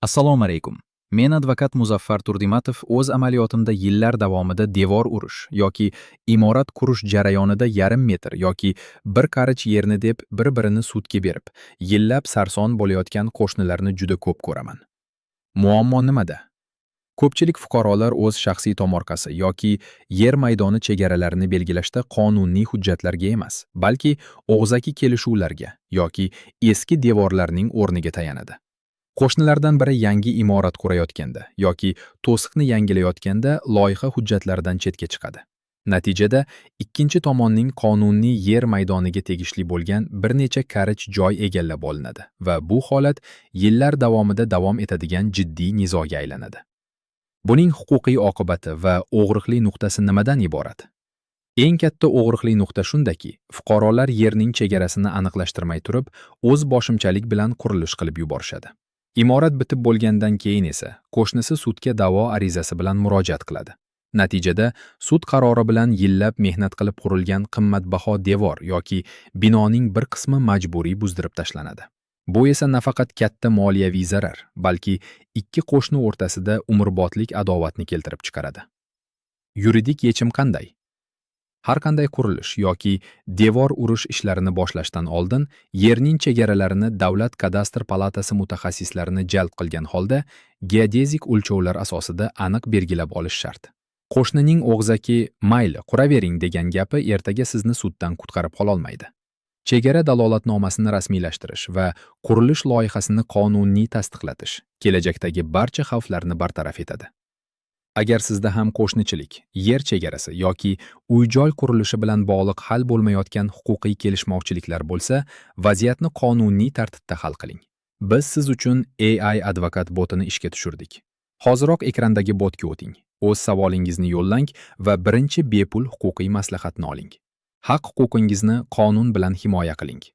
Assalomu alaykum. Men advokat Muzaffar Turdimatov o'z amaliyotimda yillar davomida devor urish yoki imorat qurish jarayonida yarim metr yoki bir qarich yerni deb bir-birini sudga berib, yillab sarson bo'layotgan qo'shnilarni juda ko'p ko'raman. Muammo nimada? Ko'pchilik fuqarolar o'z shaxsiy tomorqasi yoki yer maydoni chegaralarini belgilashda qonuniy hujjatlarga emas, balki og'zaki kelishuvlarga yoki eski devorlarning o'rniga tayanadi. Qo'shnilardan biri yangi imorat qurayotganda yoki to'siqni yangilayotganda loyiha hujjatlaridan chetga chiqadi. Natijada ikkinchi tomonning qonuniy yer maydoniga tegishli bo'lgan bir necha qarich joy egallab olinadi va bu holat yillar davomida davom etadigan jiddiy nizoga aylanadi. Buning huquqiy oqibati va og'riqli nuqtasi nimadan iborat? Eng katta og'riqli nuqta shundaki, fuqarolar yerning chegarasini aniqlashtirmay turib, o'z boshimchalik bilan qurilish qilib yuborishadi. Imorat bitib bo'lgandan keyin esa qo'shnisi sudga da'vo arizasi bilan murojaat qiladi. Natijada sud qarori bilan yillab mehnat qilib qurilgan qimmatbaho devor yoki binoning bir qismi majburiy buzdirib tashlanadi. Bu esa nafaqat katta moliyaviy zarar, balki ikki qo'shni o'rtasida umrbodlik adovatni keltirib chiqaradi. Yuridik yechim qanday? Har qanday qurilish yoki devor urish ishlarini boshlashdan oldin yerning chegaralarini Davlat kadastr palatasi mutaxassislarini jalb qilgan holda geodezik o'lchovlar asosida aniq belgilab olish shart. Qo'shnining og'zaki "mayli, quravering" degan gapi ertaga sizni suddan qutqarib qololmaydi. Chegara dalolatnomasini rasmiylashtirish va qurilish loyihasini qonuniy tasdiqlatish kelajakdagi barcha xavflarni bartaraf etadi. Agar sizda ham qo'shnichilik, yer chegarasi yoki uy-joy qurilishi bilan bog'liq hal bo'lmayotgan huquqiy kelishmovchiliklar bo'lsa, vaziyatni qonuniy tartibda hal qiling. Biz siz uchun AI advokat botini ishga tushirdik. Hoziroq ekrandagi botga o'ting, o'z savolingizni yo'llang va birinchi bepul huquqiy maslahatni oling. Haq-huquqingizni qonun bilan himoya qiling.